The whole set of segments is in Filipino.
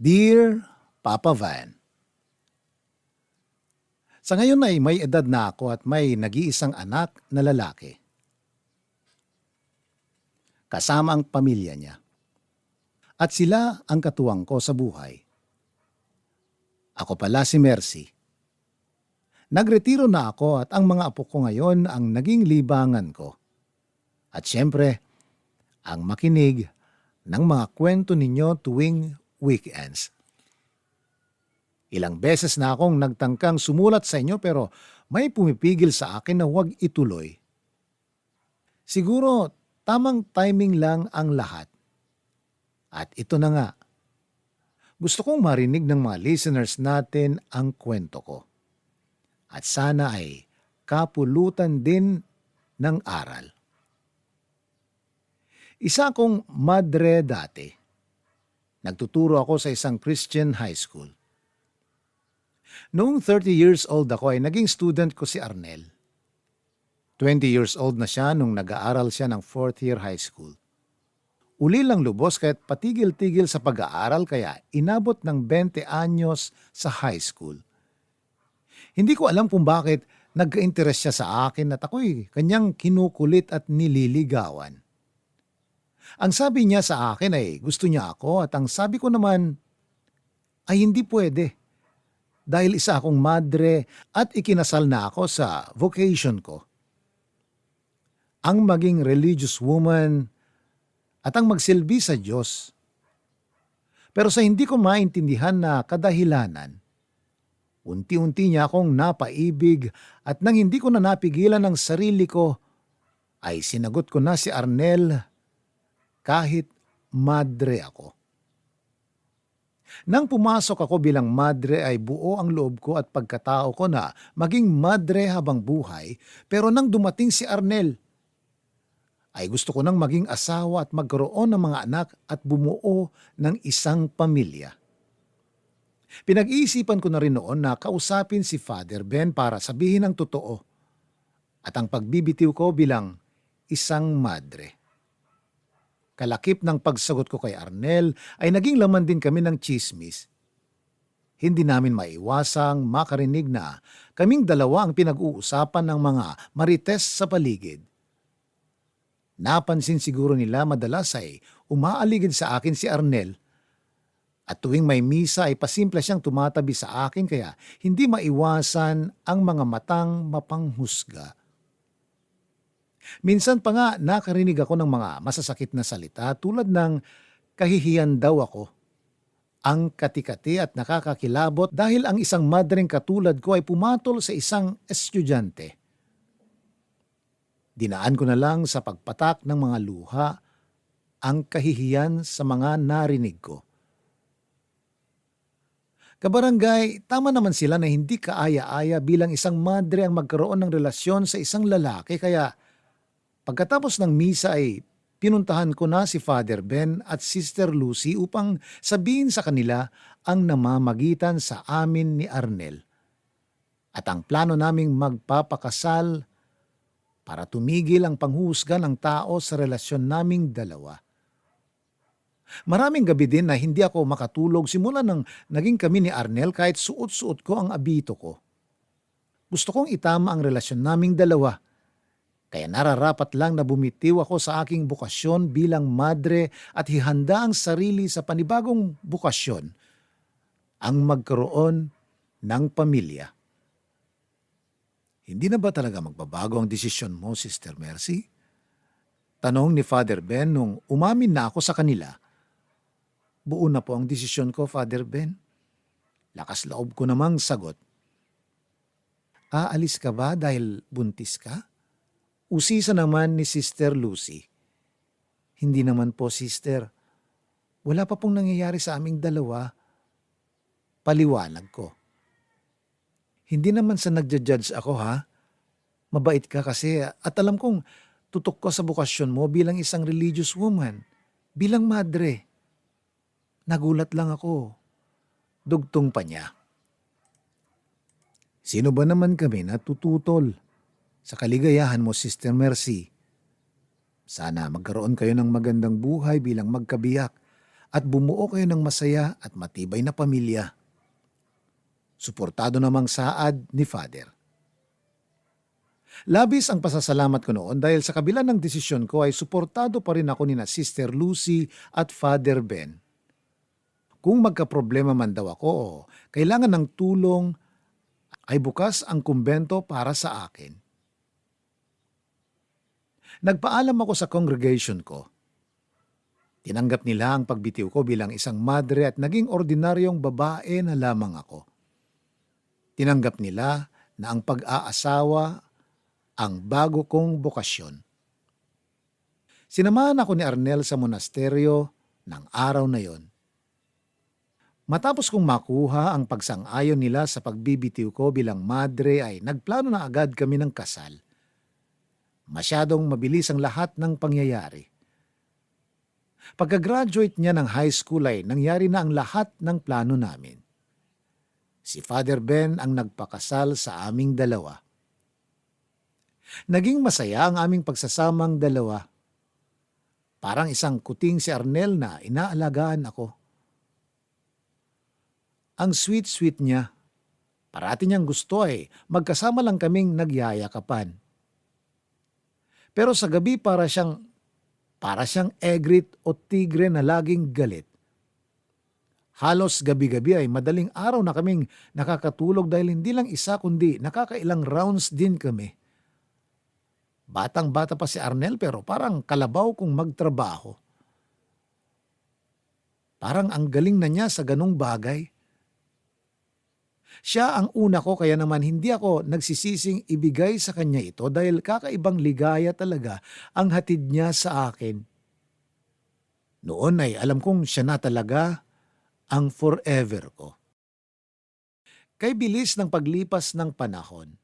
Dear Papa Van, sa ngayon ay may edad na ako at may nag-iisang anak na lalaki. Kasama ang pamilya niya. At sila ang katuwang ko sa buhay. Ako pala si Mercy. Nagretiro na ako at ang mga apo ko ngayon ang naging libangan ko. At syempre, ang makinig ng mga kwento ninyo tuwing weekends. Ilang beses na akong nagtangkang sumulat sa inyo pero may pumipigil sa akin na huwag ituloy. Siguro tamang timing lang ang lahat. At ito na nga. Gusto kong marinig ng mga listeners natin ang kwento ko. At sana ay kapulutan din ng aral. Isa akong madre dati. Nagtuturo ako sa isang Christian high school. Noong 30 years old ako ay naging student ko si Arnel. 20 years old na siya nung nag-aaral siya ng 4th year high school. Uli lang lubos kahit patigil-tigil sa pag-aaral kaya inabot ng 20 anyos sa high school. Hindi ko alam kung bakit nagka-interest siya sa akin at ako'y kanyang kinukulit at nililigawan. Ang sabi niya sa akin ay gusto niya ako at ang sabi ko naman ay hindi pwede. Dahil isa akong madre at ikinasal na ako sa vocation ko. Ang maging religious woman at ang magsilbi sa Diyos. Pero sa hindi ko maintindihan na kadahilanan, unti-unti niya akong napaibig at nang hindi ko na napigilan ang sarili ko, ay sinagot ko na si Arnel kahit madre ako. Nang pumasok ako bilang madre ay buo ang loob ko at pagkatao ko na maging madre habang buhay, pero nang dumating si Arnel, ay gusto ko nang maging asawa at magkaroon ng mga anak at bumuo ng isang pamilya. Pinag-iisipan ko na rin noon na kausapin si Father Ben para sabihin ang totoo at ang pagbibitiw ko bilang isang madre. Kalakip ng pagsagot ko kay Arnel ay naging laman din kami ng tsismis. Hindi namin maiwasang makarinig na kaming dalawa ang pinag-uusapan ng mga marites sa paligid. Napansin siguro nila madalas ay umaaligid sa akin si Arnel at tuwing may misa ay pasimple siyang tumatabi sa akin kaya hindi maiwasan ang mga matang mapanghusga. Minsan pa nga nakarinig ako ng mga masasakit na salita tulad ng kahihiyan daw ako. Ang katikati at nakakakilabot dahil ang isang madreng katulad ko ay pumatol sa isang estudyante. Dinaan ko na lang sa pagpatak ng mga luha ang kahihiyan sa mga narinig ko. Kabarangay, tama naman sila na hindi kaaya-aya bilang isang madre ang magkaroon ng relasyon sa isang lalaki kaya pagkatapos ng misa ay pinuntahan ko na si Father Ben at Sister Lucy upang sabihin sa kanila ang namamagitan sa amin ni Arnel at ang plano naming magpapakasal para tumigil ang panghuhusga ng tao sa relasyon naming dalawa. Maraming gabi din na hindi ako makatulog simula nang naging kami ni Arnel kahit suot-suot ko ang abito ko. Gusto kong itama ang relasyon naming dalawa. Kaya nararapat lang na bumitiw ako sa aking bukasyon bilang madre at hihanda ang sarili sa panibagong bukasyon, ang magkaroon ng pamilya. Hindi na ba talaga magbabago ang desisyon mo, Sister Mercy? Tanong ni Father Ben nung umamin na ako sa kanila. Buo na po ang desisyon ko, Father Ben. Lakas loob ko namang sagot. Aalis ka ba dahil buntis ka? Usisa naman ni Sister Lucy. Hindi naman po, Sister. Wala pa pong nangyayari sa aming dalawa. Paliwanag ko. Hindi naman sa nagja-judge ako ha. Mabait ka kasi at alam kong tutok ko sa bukasyon mo bilang isang religious woman. Bilang madre. Nagulat lang ako. Dugtong pa niya. Sino ba naman kami na tututol sa kaligayahan mo, Sister Mercy? Sana magkaroon kayo ng magandang buhay bilang magkabiyak at bumuo kayo ng masaya at matibay na pamilya. Suportado namang saad ni Father. Labis ang pasasalamat ko noon dahil sa kabila ng desisyon ko ay suportado pa rin ako ni na Sister Lucy at Father Ben. Kung magkaproblema man daw ako o kailangan ng tulong, ay bukas ang kumbento para sa akin. Nagpaalam ako sa congregation ko. Tinanggap nila ang pagbitiw ko bilang isang madre at naging ordinaryong babae na lamang ako. Tinanggap nila na ang pag-aasawa ang bago kong bokasyon. Sinamahan ako ni Arnel sa monasteryo ng araw na yon. Matapos kong makuha ang pagsang-ayon nila sa pagbibitiw ko bilang madre ay nagplano na agad kami ng kasal. Masyadong mabilis ang lahat ng pangyayari. Pagka-graduate niya ng high school ay nangyari na ang lahat ng plano namin. Si Father Ben ang nagpakasal sa aming dalawa. Naging masaya ang aming pagsasamang dalawa. Parang isang kuting si Arnel na inaalagaan ako. Ang sweet-sweet niya. Parati niyang gusto ay magkasama lang kaming nagyayakapan. Pero sa gabi para siyang egret o tigre na laging galit. Halos gabi-gabi ay madaling araw na kaming nakakatulog dahil hindi lang isa kundi nakakailang rounds din kami. Batang-bata pa si Arnel pero parang kalabaw kung magtrabaho. Parang ang galing na niya sa ganong bagay. Siya ang una ko kaya naman hindi ako nagsisising ibigay sa kanya ito dahil kakaibang ligaya talaga ang hatid niya sa akin. Noon ay alam kong siya na talaga ang forever ko. Kay bilis ng paglipas ng panahon.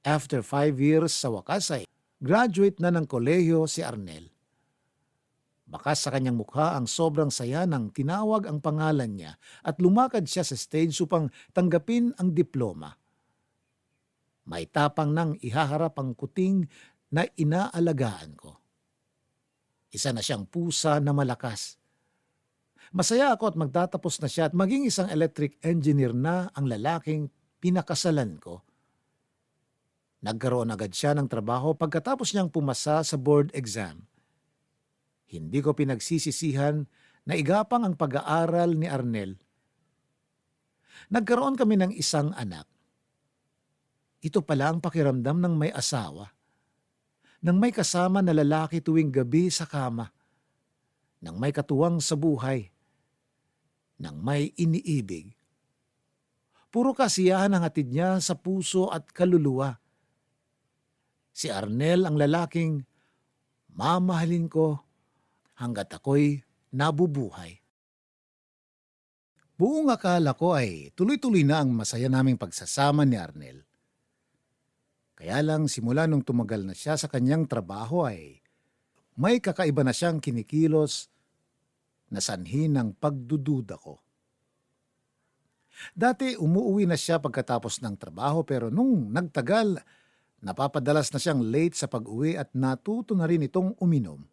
After 5 years sa wakas ay graduate na ng kolehiyo si Arnel. Bakas sa kanyang mukha ang sobrang saya nang tinawag ang pangalan niya at lumakad siya sa stage upang tanggapin ang diploma. May tapang nang ihaharap ang kuting na inaalagaan ko. Isa na siyang pusa na malakas. Masaya ako at magtatapos na siya at maging isang electric engineer na ang lalaking pinakasalan ko. Nagkaroon agad siya ng trabaho pagkatapos niyang pumasa sa board exam. Hindi ko pinagsisisihan na igapang ang pag-aaral ni Arnel. Nagkaroon kami ng isang anak. Ito pala ang pakiramdam ng may asawa. Nang may kasama na lalaki tuwing gabi sa kama. Nang may katuwang sa buhay. Nang may iniibig. Puro kasiyahan ang hatid niya sa puso at kaluluwa. Si Arnel ang lalaking mamahalin ko hanggat ako'y nabubuhay. Buong akala ko ay tuloy-tuloy na ang masaya naming pagsasama ni Arnel. Kaya lang simula nung tumagal na siya sa kanyang trabaho ay may kakaiba na siyang kinikilos na sanhi ng pagdududa ko. Dati umuuwi na siya pagkatapos ng trabaho pero nung nagtagal, napapadalas na siyang late sa pag-uwi at natuto na rin itong uminom.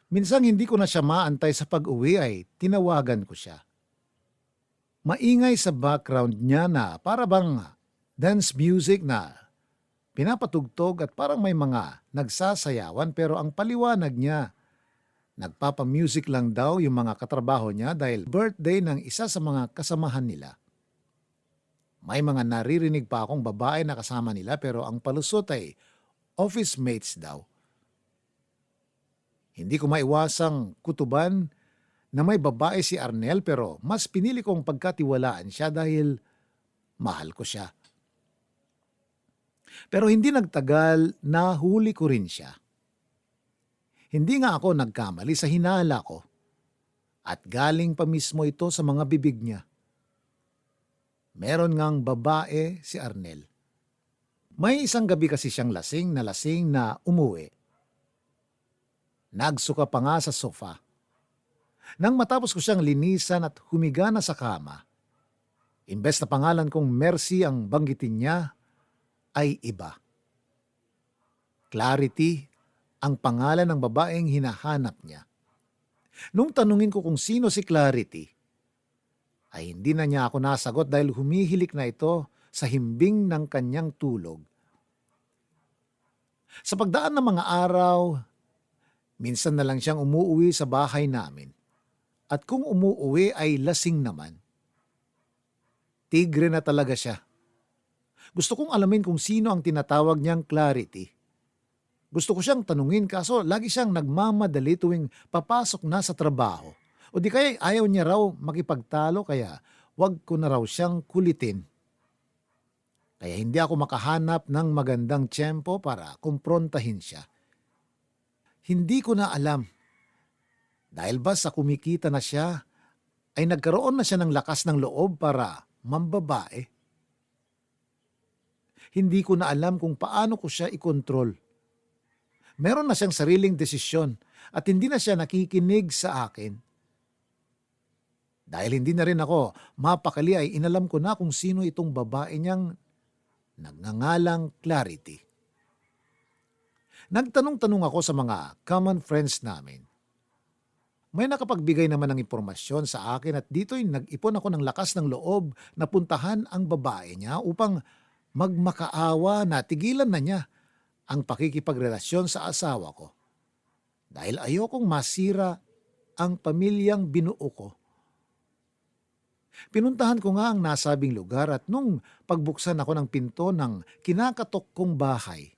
Minsang hindi ko na siya maantay sa pag-uwi ay tinawagan ko siya. Maingay sa background niya na para bang dance music na pinapatugtog at parang may mga nagsasayawan pero ang paliwanag niya, nagpapamusic lang daw yung mga katrabaho niya dahil birthday ng isa sa mga kasamahan nila. May mga naririnig pa akong babae na kasama nila pero ang palusot ay office mates daw. Hindi ko maiwasang kutuban na may babae si Arnel pero mas pinili kong pagkatiwalaan siya dahil mahal ko siya. Pero hindi nagtagal, nahuli ko rin siya. Hindi nga ako nagkamali sa hinala ko at galing pa mismo ito sa mga bibig niya. Meron ngang babae si Arnel. May isang gabi kasi siyang lasing na umuwi. Nagsuka pa nga sa sofa. Nang matapos ko siyang linisan at humiga na sa kama, imbes na pangalan kong Mercy ang banggitin niya, ay iba. Clarity ang pangalan ng babaeng hinahanap niya. Nung tanungin ko kung sino si Clarity, ay hindi na niya ako nasagot dahil humihilik na ito sa himbing ng kanyang tulog. Sa pagdaan ng mga araw, minsan na lang siyang umuuwi sa bahay namin. At kung umuuwi ay lasing naman. Tigre na talaga siya. Gusto kong alamin kung sino ang tinatawag niyang Clarity. Gusto ko siyang tanungin kaso lagi siyang nagmamadali tuwing papasok na sa trabaho. O di kaya ayaw niya raw makipagtalo kaya wag ko na raw siyang kulitin. Kaya hindi ako makahanap ng magandang tiyempo para kumprontahin siya. Hindi ko na alam. Dahil ba sa kumikita na siya, ay nagkaroon na siya ng lakas ng loob para mambabae. Hindi ko na alam kung paano ko siya ikontrol. Meron na siyang sariling desisyon at hindi na siya nakikinig sa akin. Dahil hindi na rin ako mapakali ay inalam ko na kung sino itong babae niyang nagngangalang Clarity. Nagtanong-tanong ako sa mga common friends namin. May nakapagbigay naman ng impormasyon sa akin at dito'y nag-ipon ako ng lakas ng loob na puntahan ang babae niya upang magmakaawa na tigilan na niya ang pakikipagrelasyon sa asawa ko. Dahil ayokong masira ang pamilyang binuo ko. Pinuntahan ko nga ang nasabing lugar at nung pagbuksan ako ng pinto ng kinakatok kong bahay,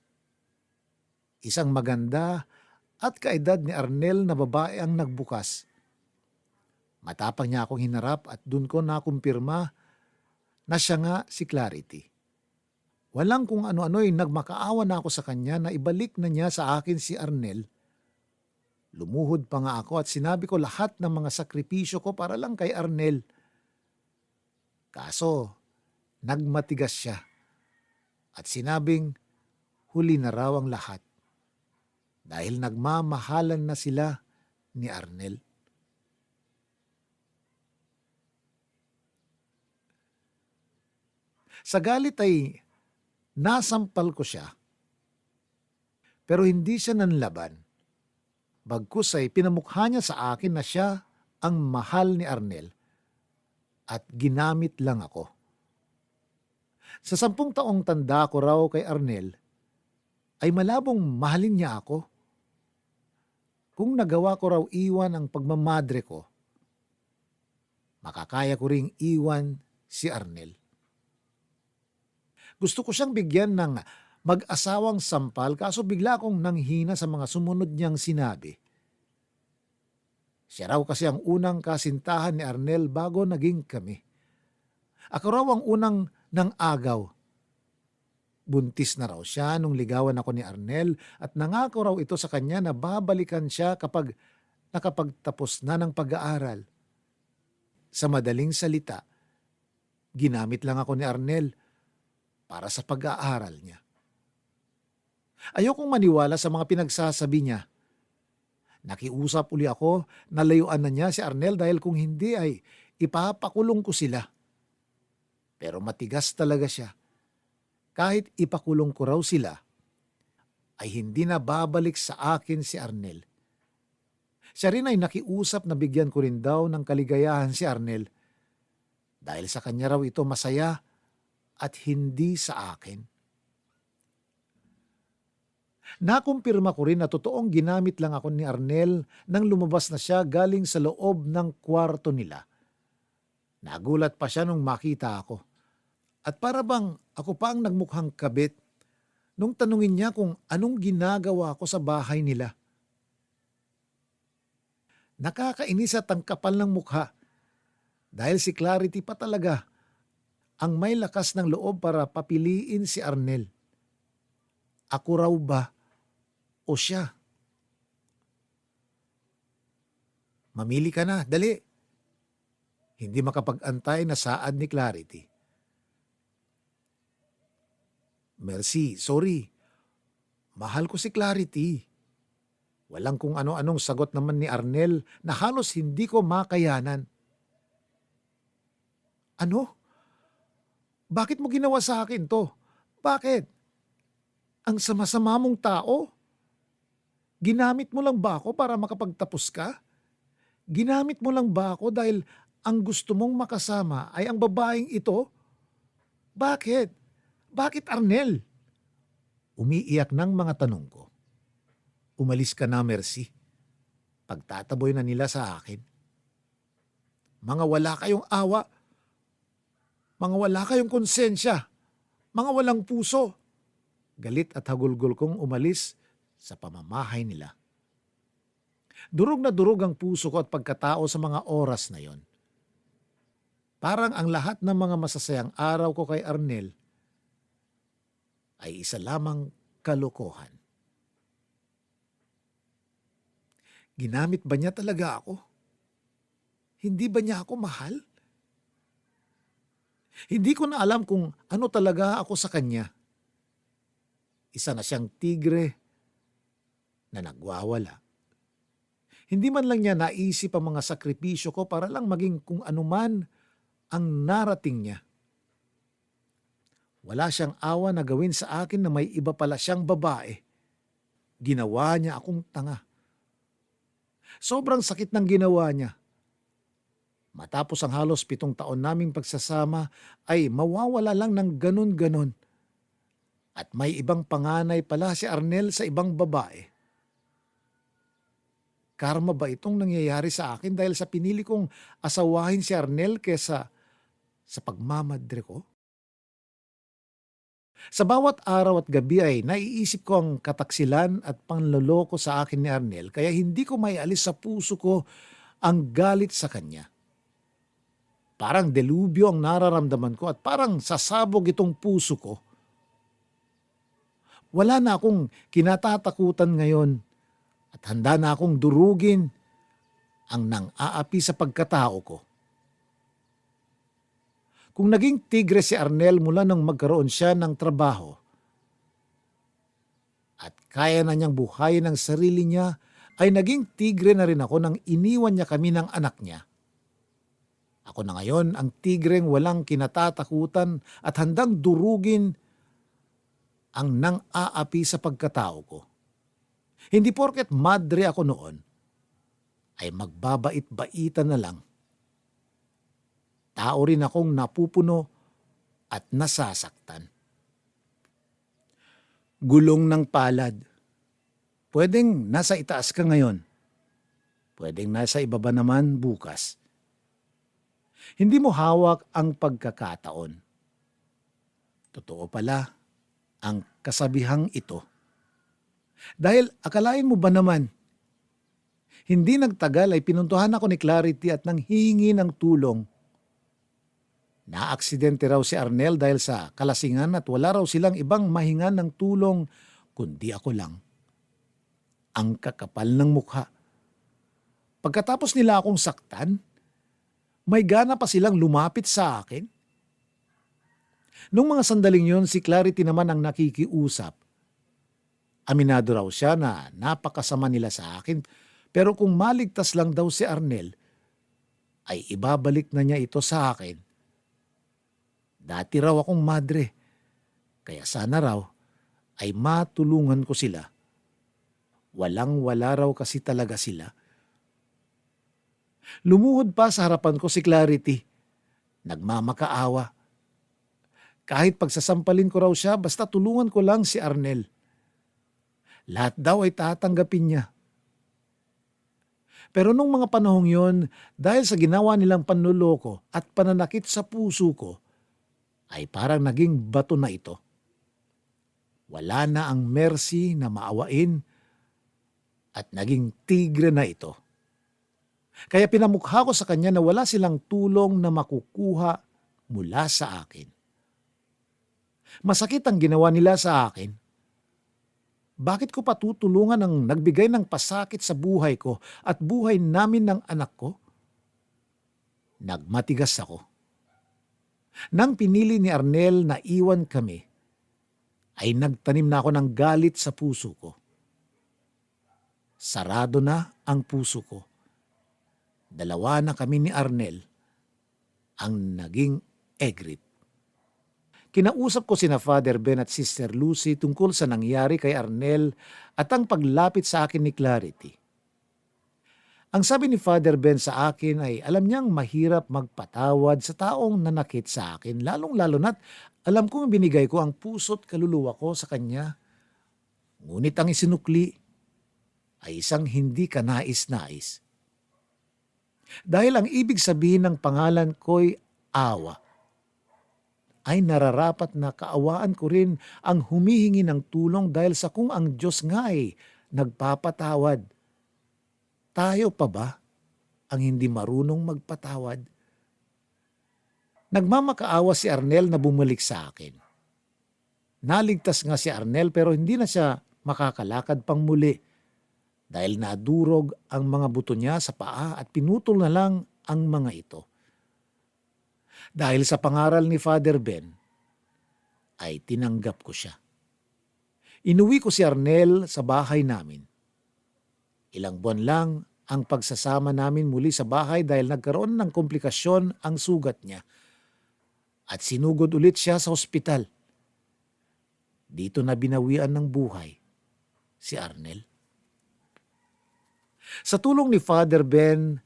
isang maganda at kaedad ni Arnel na babae ang nagbukas. Matapang niya akong hinarap at dun ko nakumpirma na siya nga si Clarity. Walang kung ano-ano'y nagmakaawa na ako sa kanya na ibalik na niya sa akin si Arnel. Lumuhod pa nga ako at sinabi ko lahat ng mga sakripisyo ko para lang kay Arnel. Kaso, nagmatigas siya at sinabing huli na raw ang lahat dahil nagmamahalan na sila ni Arnel. Sa galit ay nasampal ko siya pero hindi siya nanlaban. Bagkus ay pinamukha niya sa akin na siya ang mahal ni Arnel at ginamit lang ako. Sa 10 taong tanda ko raw kay Arnel, ay malabong mahalin niya ako. Kung nagawa ko raw iwan ang pagmamadre ko, makakaya ko ring iwan si Arnel. Gusto ko siyang bigyan ng mag-asawang sampal kaso bigla akong nanghina sa mga sumunod niyang sinabi. Siya raw kasi ang unang kasintahan ni Arnel bago naging kami. Ako raw ang unang nang agaw. Buntis na raw siya nung ligawan ako ni Arnel at nangako raw ito sa kanya na babalikan siya kapag nakapagtapos na ng pag-aaral. Sa madaling salita, ginamit lang ako ni Arnel para sa pag-aaral niya. Ayokong maniwala sa mga pinagsasabi niya. Nakiusap uli ako na layuan na niya si Arnel dahil kung hindi ay ipapakulong ko sila. Pero matigas talaga siya. Kahit ipakulong ko raw sila, ay hindi na babalik sa akin si Arnel. Siya rin ay nakiusap na bigyan ko rin daw ng kaligayahan si Arnel dahil sa kanya raw ito masaya at hindi sa akin. Nakumpirma ko rin na totoong ginamit lang ako ni Arnel nang lumabas na siya galing sa loob ng kwarto nila. Nagulat pa siya nung makita ako. At para bang ako pa ang nagmukhang kabit nung tanungin niya kung anong ginagawa ko sa bahay nila. Nakakainis at ang kapal ng mukha dahil si Clarity pa talaga ang may lakas ng loob para papiliin si Arnel. Ako raw ba o siya? Mamili ka na, dali. Hindi makapag-antay na saad ni Clarity. Mercy, sorry. Mahal ko si Clarity. Walang kung ano-anong sagot naman ni Arnel na halos hindi ko makayanan. Ano? Bakit mo ginawa sa akin to? Bakit? Ang sama-sama mong tao? Ginamit mo lang ba ako para makapagtapos ka? Ginamit mo lang ba ako dahil ang gusto mong makasama ay ang babaeng ito? Bakit? Bakit, Arnel? Umiiyak ng mga tanong ko. Umalis ka na, Mercy. Pagtataboy na nila sa akin. Mga wala kayong awa. Mga wala kayong konsensya. Mga walang puso. Galit at hagulgol kong umalis sa pamamahay nila. Durog na durog ang puso ko at pagkatao sa mga oras na yon. Parang ang lahat ng mga masasayang araw ko kay Arnel ay isa lamang kalokohan. Ginamit ba niya talaga ako? Hindi ba niya ako mahal? Hindi ko na alam kung ano talaga ako sa kanya. Isa na siyang tigre na nagwawala. Hindi man lang niya naisip ang mga sakripisyo ko para lang maging kung anuman ang narating niya. Wala siyang awa na gawin sa akin na may iba pala siyang babae. Ginawa niya akong tanga. Sobrang sakit ng ginawa niya. Matapos ang halos 7 taon naming pagsasama ay mawawala lang ng ganun-ganon. At may ibang panganay pala si Arnel sa ibang babae. Karma ba itong nangyayari sa akin dahil sa pinili kong asawahin si Arnel kesa sa pagmamadre ko? Sa bawat araw at gabi ay naiisip ko ang kataksilan at panloloko sa akin ni Arnel kaya hindi ko maialis sa puso ko ang galit sa kanya. Parang delubyo ang nararamdaman ko at parang sasabog itong puso ko. Wala na akong kinatatakutan ngayon at handa na akong durugin ang nang-aapi sa pagkatao ko. Kung naging tigre si Arnel mula nang magkaroon siya ng trabaho at kaya na niyang buhayin ang sarili niya, ay naging tigre na rin ako nang iniwan niya kami ng anak niya. Ako na ngayon ang tigreng walang kinatatakutan at handang durugin ang nang-aapi sa pagkatao ko. Hindi porket madre ako noon, ay magbabait-baitan na lang. Tao rin akong napupuno at nasasaktan. Gulong ng palad. Pwedeng nasa itaas ka ngayon. Pwedeng nasa ibaba naman bukas. Hindi mo hawak ang pagkakataon. Totoo pala ang kasabihang ito. Dahil akalain mo ba naman, hindi nagtagal ay pinuntuhan ako ni Clarity at nanghihingi ng tulong. Naaksidente raw si Arnel dahil sa kalasingan at wala raw silang ibang mahingan ng tulong kundi ako lang. Ang kakapal ng mukha. Pagkatapos nila akong saktan, may gana pa silang lumapit sa akin. Nung mga sandaling yon, si Clarity naman ang nakikiusap. Aminado raw siya na napakasama nila sa akin, pero kung maligtas lang daw si Arnel, ay ibabalik na niya ito sa akin. Dati raw akong madre, kaya sana raw ay matulungan ko sila. Walang-wala raw kasi talaga sila. Lumuhod pa sa harapan ko si Clarity. Nagmamakaawa. Kahit pagsasampalin ko raw siya, basta tulungan ko lang si Arnel. Lahat daw ay tatanggapin niya. Pero nung mga panahong yon, dahil sa ginawa nilang panloloko at pananakit sa puso ko, ay parang naging bato na ito. Wala na ang mercy na maawain at naging tigre na ito. Kaya pinamukha ko sa kanya na wala silang tulong na makukuha mula sa akin. Masakit ang ginawa nila sa akin. Bakit ko patutulungan ang nagbigay ng pasakit sa buhay ko at buhay namin ng anak ko? Nagmatigas ako. Nang pinili ni Arnel na iwan kami, ay nagtanim na ako ng galit sa puso ko. Sarado na ang puso ko. Dalawa na kami ni Arnel ang naging egret. Kinausap ko sina Father Ben at Sister Lucy tungkol sa nangyari kay Arnel at ang paglapit sa akin ni Clarity. Ang sabi ni Father Ben sa akin ay alam niyang mahirap magpatawad sa taong nanakit sa akin, lalong-lalo na't alam kong binigay ko ang puso't kaluluwa ko sa kanya. Ngunit ang isinukli ay isang hindi kanais-nais. Dahil ang ibig sabihin ng pangalan ko'y awa, ay nararapat na kaawaan ko rin ang humihingi ng tulong dahil sa kung ang Diyos nga ay nagpapatawad. Tayo pa ba ang hindi marunong magpatawad? Nagmamakaawa si Arnel na bumalik sa akin. Naligtas nga si Arnel pero hindi na siya makakalakad pang muli dahil nadurog ang mga buto niya sa paa at pinutol na lang ang mga ito. Dahil sa pangaral ni Father Ben, ay tinanggap ko siya. Inuwi ko si Arnel sa bahay namin. Ilang buwan lang ang pagsasama namin muli sa bahay dahil nagkaroon ng komplikasyon ang sugat niya. At sinugod ulit siya sa ospital. Dito na binawian ng buhay si Arnel. Sa tulong ni Father Ben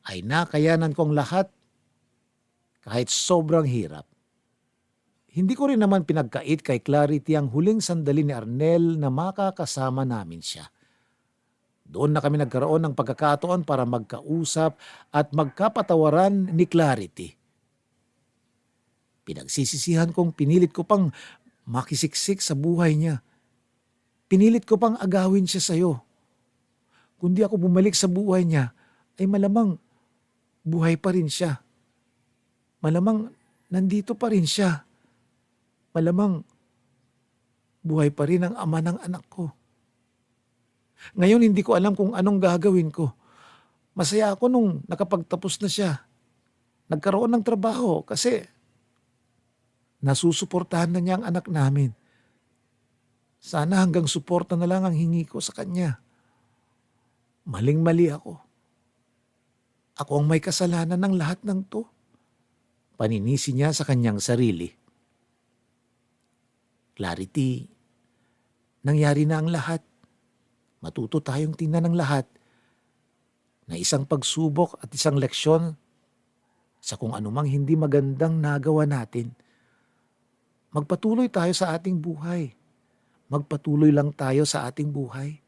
ay nakayanan kong lahat kahit sobrang hirap. Hindi ko rin naman pinagkait kay Clarity ang huling sandali ni Arnel na makakasama namin siya. Doon na kami nagkaroon ng pagkakataon para magkausap at magkapatawaran ni Clarity. Pinagsisisihan kong pinilit ko pang makisiksik sa buhay niya. Pinilit ko pang agawin siya sa'yo. Kung di ako bumalik sa buhay niya, ay malamang buhay pa rin siya. Malamang nandito pa rin siya. Malamang buhay pa rin ang ama ng anak ko. Ngayon hindi ko alam kung anong gagawin ko. Masaya ako nung nakapagtapos na siya. Nagkaroon ng trabaho kasi nasusuportahan na niya ang anak namin. Sana hanggang suporta na lang ang hingi ko sa kanya. Maling-mali ako. Ako ang may kasalanan ng lahat ng to. Paninisi niya sa kanyang sarili. Clarity, nangyari na ang lahat. Matuto tayong tingnan ng lahat na isang pagsubok at isang leksyon sa kung anumang hindi magandang nagawa natin. Magpatuloy tayo sa ating buhay. Magpatuloy lang tayo sa ating buhay.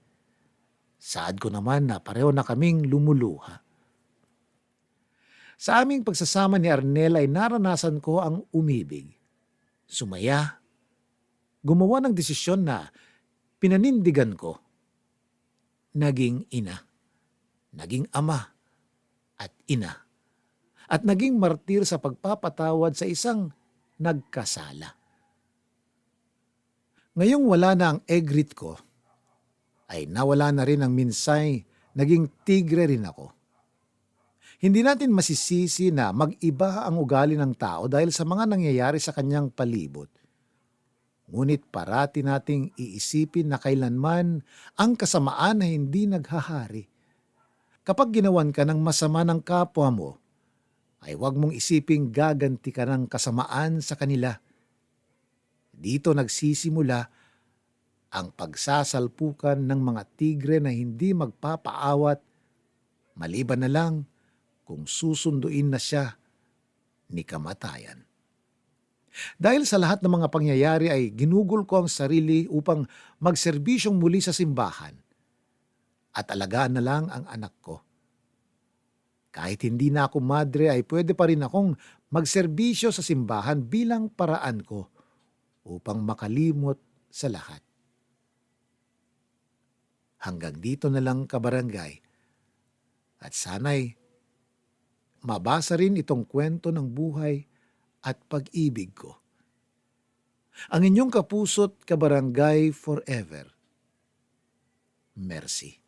Saad ko naman na pareho na kaming lumuluha. Sa aming pagsasama ni Arnel ay naranasan ko ang umibig. Sumaya. Gumawa ng desisyon na pinanindigan ko. Naging ina. Naging ama. At ina. At naging martir sa pagpapatawad sa isang nagkasala. Ngayong wala na ang egret ko, ay nawala na rin ang minsay, naging tigre rin ako. Hindi natin masisisi na mag-iba ang ugali ng tao dahil sa mga nangyayari sa kanyang palibot. Ngunit parati nating iisipin na kailanman ang kasamaan na hindi naghahari. Kapag ginawan ka ng masama ng kapwa mo, ay huwag mong isiping gaganti ka ng kasamaan sa kanila. Dito nagsisimula ang pagsasalpukan ng mga tigre na hindi magpapaawat, maliban na lang kung susunduin na siya ni kamatayan. Dahil sa lahat ng mga pangyayari ay ginugol ko ang sarili upang magserbisyong muli sa simbahan at alagaan na lang ang anak ko. Kahit hindi na ako madre ay pwede pa rin akong magserbisyo sa simbahan bilang paraan ko upang makalimot sa lahat. Hanggang dito na lang kabarangay at sana'y mabasa rin itong kwento ng buhay at pag-ibig ko. Ang inyong kapuso't kabarangay forever. Mercy.